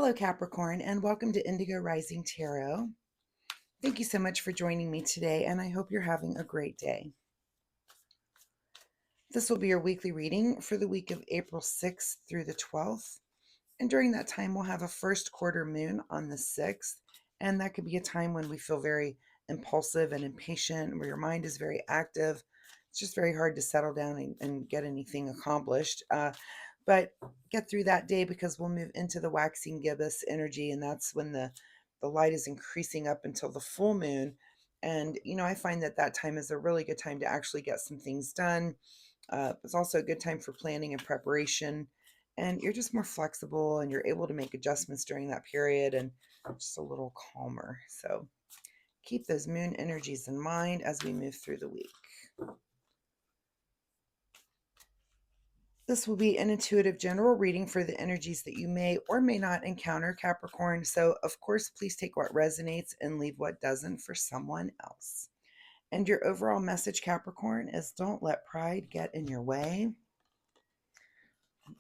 Hello, Capricorn, and welcome to Indigo Rising Tarot. Thank you so much for joining me today, and I hope you're having a great day. This will be your weekly reading for the week of April 6th through the 12th. And during that time, we'll have a first quarter moon on the 6th. And that could be a time when we feel very impulsive and impatient, where your mind is very active. It's just very hard to settle down and get anything accomplished. But get through that day because we'll move into the waxing gibbous energy, and that's when the light is increasing up until the full moon. And I find that time is a really good time to actually get some things done. It's also a good time for planning and preparation, and you're just more flexible and you're able to make adjustments during that period and just a little calmer. So keep those moon energies in mind as we move through the week. This will be an intuitive general reading for the energies that you may or may not encounter, Capricorn. So, of course, please take what resonates and leave what doesn't for someone else. And your overall message, Capricorn, is don't let pride get in your way.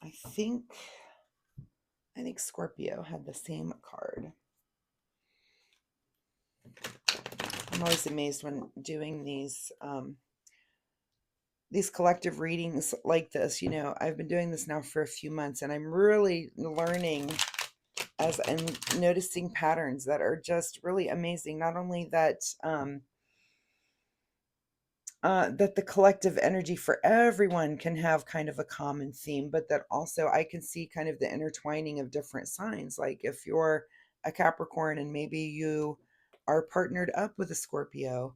I think Scorpio had the same card. I'm always amazed when doing these collective readings like this. I've been doing this now for a few months, and I'm really learning as I'm noticing patterns that are just really amazing. Not only that the collective energy for everyone can have kind of a common theme, but that also I can see kind of the intertwining of different signs. Like if you're a Capricorn and maybe you are partnered up with a Scorpio,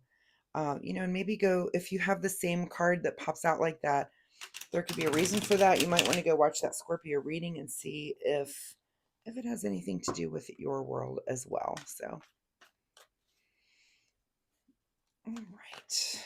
and maybe go, if you have the same card that pops out like that, there could be a reason for that. You might want to go watch that Scorpio reading and see if it has anything to do with your world as well. So, all right.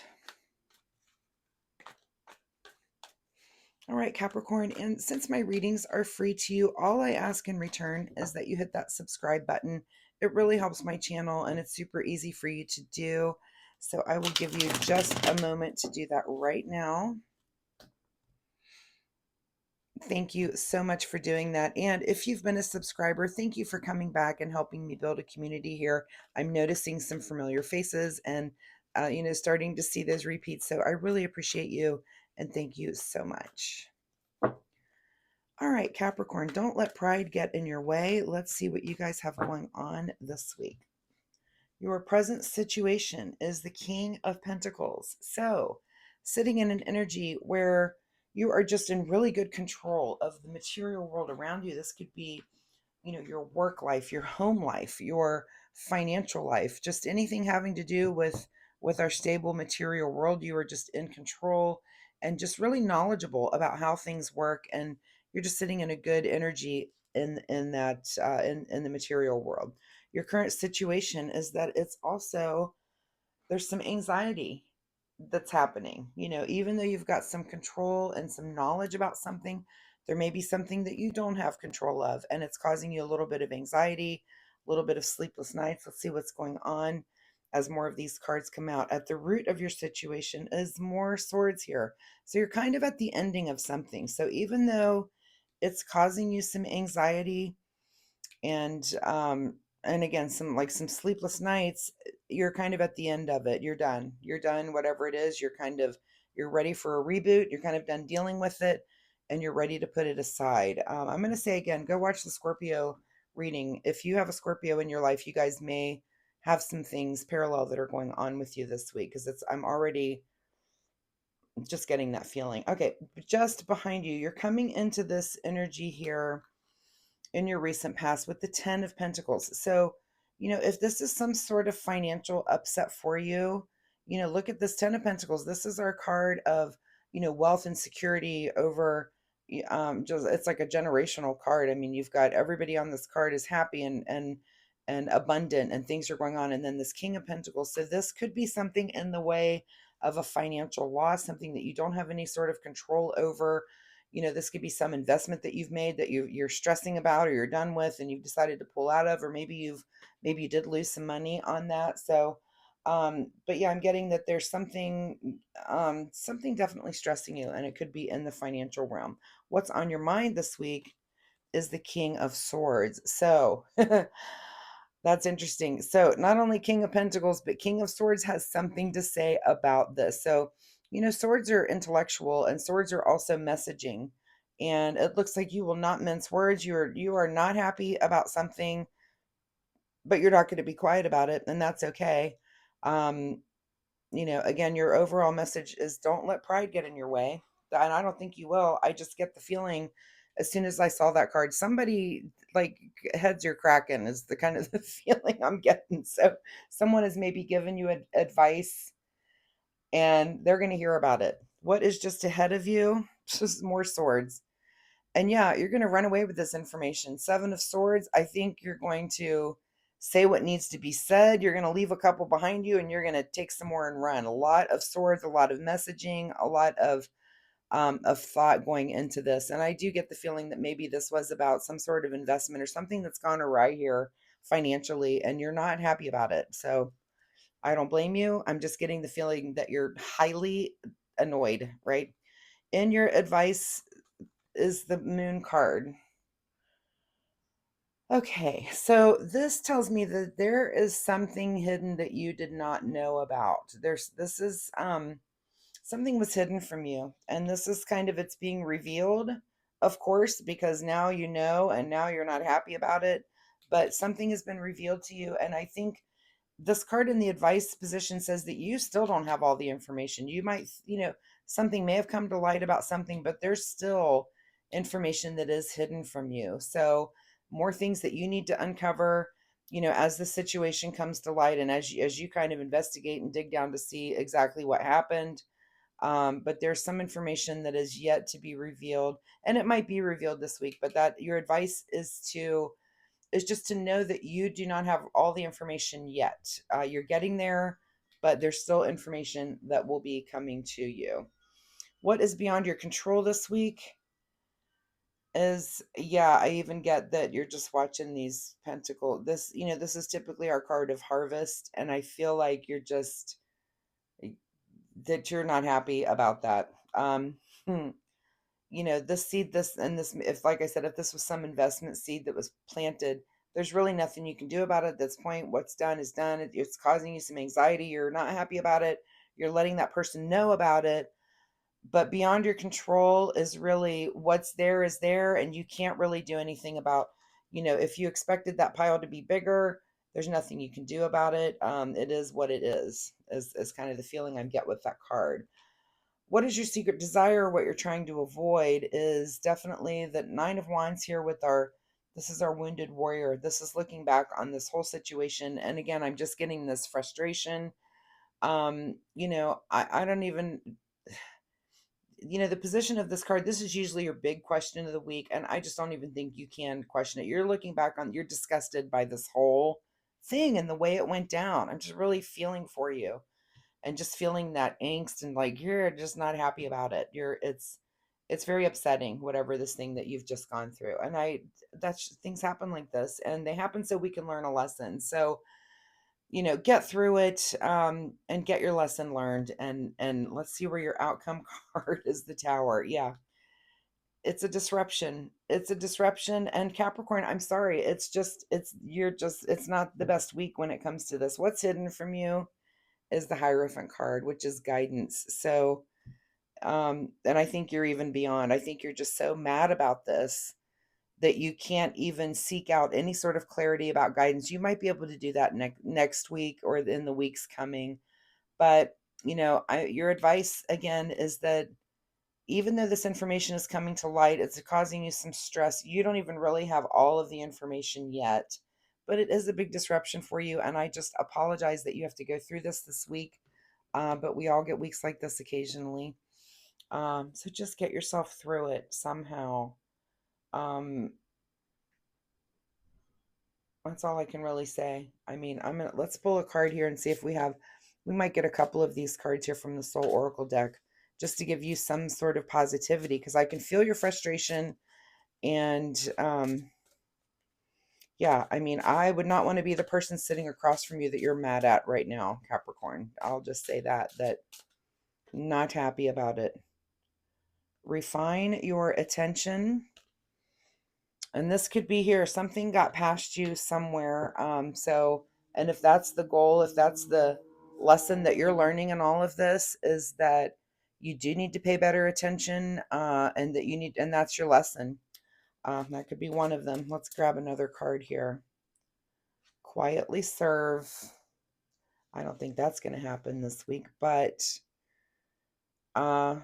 All right, Capricorn, and since my readings are free to you, all I ask in return is that you hit that subscribe button. It really helps my channel, and it's super easy for you to do. So I will give you just a moment to do that right now. Thank you so much for doing that. And if you've been a subscriber, thank you for coming back and helping me build a community here. I'm noticing some familiar faces and, starting to see those repeats. So I really appreciate you and thank you so much. All right, Capricorn, don't let pride get in your way. Let's see what you guys have going on this week. Your present situation is the King of Pentacles. So, sitting in an energy where you are just in really good control of the material world around you. This could be, your work life, your home life, your financial life, just anything having to do with our stable material world. You are just in control and just really knowledgeable about how things work, and you're just sitting in a good energy in that in the material world. Your current situation is that it's also, there's some anxiety that's happening. Even though you've got some control and some knowledge about something, there may be something that you don't have control of, and it's causing you a little bit of anxiety, a little bit of sleepless nights. Let's see what's going on as more of these cards come out. At the root of your situation is more swords here. So you're kind of at the ending of something. So even though it's causing you some anxiety and again some sleepless nights, you're kind of at the end of it. You're done whatever it is. You're ready for a reboot. You're kind of done dealing with it, and you're ready to put it aside. I'm going to say again, go watch the Scorpio reading. If you have a Scorpio in your life, you guys may have some things parallel that are going on with you this week, because I'm already just getting that feeling. Okay, just behind you, you're coming into this energy here in your recent past with the 10 of Pentacles. So, if this is some sort of financial upset for you, look at this 10 of Pentacles. This is our card of, wealth and security over, just, it's like a generational card. I mean, you've got everybody on this card is happy and abundant, and things are going on. And then this King of Pentacles. So this could be something in the way of a financial loss, something that you don't have any sort of control over. This could be some investment that you've made that you're stressing about or you're done with and you've decided to pull out of, or maybe you did lose some money on that. So, but yeah, I'm getting that there's something definitely stressing you, and it could be in the financial realm. What's on your mind this week is the King of Swords. So that's interesting. So not only King of Pentacles, but King of Swords has something to say about this. So, swords are intellectual and swords are also messaging. And it looks like you will not mince words. You are not happy about something, but you're not going to be quiet about it, and that's okay. Um, again, your overall message is don't let pride get in your way. And I don't think you will. I just get the feeling as soon as I saw that card, somebody like heads are cracking is the kind of the feeling I'm getting. So someone has maybe given you advice and they're going to hear about it. What is just ahead of you? Just more swords. And yeah, you're going to run away with this information. Seven of Swords, I think you're going to say what needs to be said. You're going to leave a couple behind you and you're going to take some more and run. A lot of swords, a lot of messaging, a lot of thought going into this. And I do get the feeling that maybe this was about some sort of investment or something that's gone awry here financially and you're not happy about it. So I don't blame you. I'm just getting the feeling that you're highly annoyed, right? In your advice is the Moon card. Okay, so this tells me that there is something hidden that you did not know about. This is something was hidden from you, and this is kind of it's being revealed, of course, because now you know and now you're not happy about it, but something has been revealed to you, and I think this card in the advice position says that you still don't have all the information. You might, something may have come to light about something, but there's still information that is hidden from you. So, more things that you need to uncover, as the situation comes to light and as you kind of investigate and dig down to see exactly what happened. But there's some information that is yet to be revealed, and it might be revealed this week, but that your advice is just to know that you do not have all the information yet. You're getting there, but there's still information that will be coming to you. What is beyond your control this week is, yeah, I even get that you're just watching these pentacle. This is typically our card of harvest, and I feel like that you're not happy about that. Hmm, this seed, this and this, if like I said, if this was some investment seed that was planted, there's really nothing you can do about it at this point. What's done is done. It's causing you some anxiety. You're not happy about it. You're letting that person know about it. But beyond your control is really what's there is there, and you can't really do anything about, if you expected that pile to be bigger, there's nothing you can do about it. It is what it is kind of the feeling I get with that card. What is your secret desire? What you're trying to avoid is definitely the Nine of Wands here with this is our wounded warrior. This is looking back on this whole situation. And again, I'm just getting this frustration. I don't even, the position of this card, this is usually your big question of the week. And I just don't even think you can question it. You're looking back you're disgusted by this whole thing and the way it went down. I'm just really feeling for you and just feeling that angst and like you're just not happy about it. It's very upsetting whatever this thing that you've just gone through. And that's things happen like this and they happen so we can learn a lesson. So, get through it and get your lesson learned and let's see where your outcome card is the Tower. Yeah. It's a disruption and Capricorn, I'm sorry. It's not the best week when it comes to this. What's hidden from you is the Hierophant card, which is guidance. So, and I think you're even beyond. I think you're just so mad about this that you can't even seek out any sort of clarity about guidance. You might be able to do that next week or in the weeks coming. But, your advice again is that even though this information is coming to light, it's causing you some stress. You don't even really have all of the information yet, but it is a big disruption for you. And I just apologize that you have to go through this week. But we all get weeks like this occasionally. So just get yourself through it somehow. Um, that's all I can really say. I mean, let's pull a card here and see if we might get a couple of these cards here from the Soul Oracle deck just to give you some sort of positivity because I can feel your frustration and yeah, I mean, I would not want to be the person sitting across from you that you're mad at right now, Capricorn. I'll just say that not happy about it. Refine your attention. And this could be here. Something got past you somewhere. And if that's the goal, if that's the lesson that you're learning in all of this, is that you do need to pay better attention, and that you need, and that's your lesson. That could be one of them. Let's grab another card here. Quietly serve. I don't think that's going to happen this week, but uh,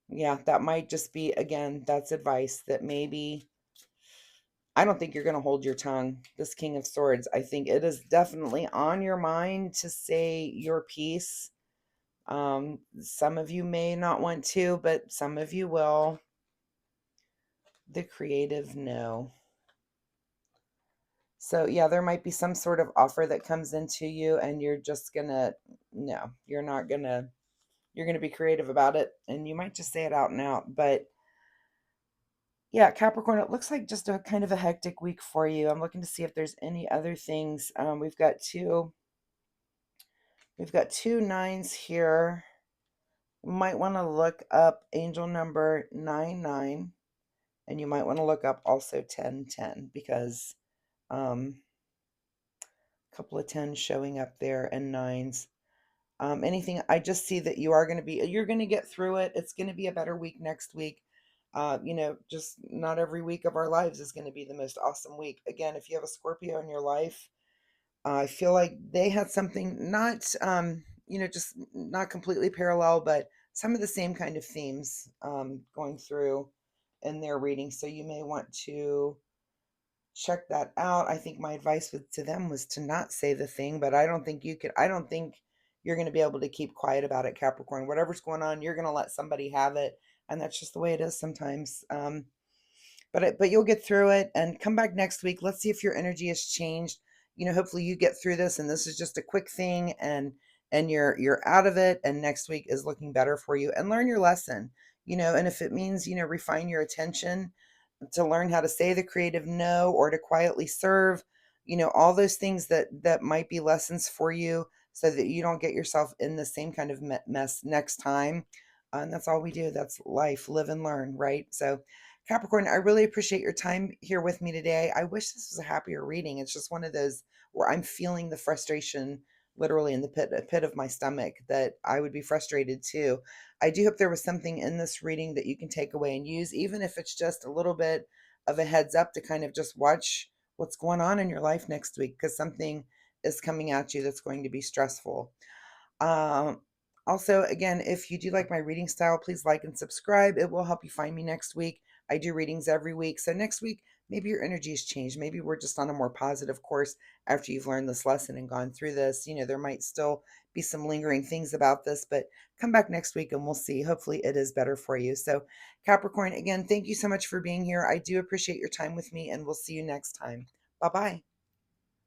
yeah, that might just be, again, that's advice that maybe I don't think you're going to hold your tongue. This King of Swords, I think it is definitely on your mind to say your piece. Some of you may not want to, but some of you will. The creative, no. So yeah, there might be some sort of offer that comes into you and you're just gonna, no, you're not gonna, you're gonna be creative about it and you might just say it out and out. But yeah, Capricorn, it looks like just a kind of a hectic week for you. I'm looking to see if there's any other things. We've got two nines here. You might want to look up angel number 99, and you might want to look up also 1010 because a couple of tens showing up there and nines. Anything, I just see that you're going to get through it. It's going to be a better week next week. Just not every week of our lives is going to be the most awesome week. Again, if you have a Scorpio in your life, I feel like they had something not, just not completely parallel, but some of the same kind of themes going through in their reading. So you may want to check that out. I think my advice to them was to not say the thing, but I don't think you're going to be able to keep quiet about it, Capricorn. Whatever's going on, you're going to let somebody have it. And that's just the way it is sometimes. But you'll get through it and come back next week. Let's see if your energy has changed. Hopefully you get through this and this is just a quick thing and you're out of it and next week is looking better for you and learn your lesson. And if it means, refine your attention to learn how to say the creative no or to quietly serve, all those things that might be lessons for you so that you don't get yourself in the same kind of mess next time. And that's all we do. That's life, live and learn, right? So Capricorn, I really appreciate your time here with me today. I wish this was a happier reading. It's just one of those where I'm feeling the frustration literally in the pit of my stomach that I would be frustrated too. I do hope there was something in this reading that you can take away and use, even if it's just a little bit of a heads up to kind of just watch what's going on in your life next week because something is coming at you that's going to be stressful. Um, Also, again, if you do like my reading style, please like and subscribe. It will help you find me next week. I do readings every week. So next week, maybe your energy has changed. Maybe we're just on a more positive course after you've learned this lesson and gone through this. There might still be some lingering things about this, but come back next week and we'll see. Hopefully it is better for you. So Capricorn, again, thank you so much for being here. I do appreciate your time with me and we'll see you next time. Bye-bye.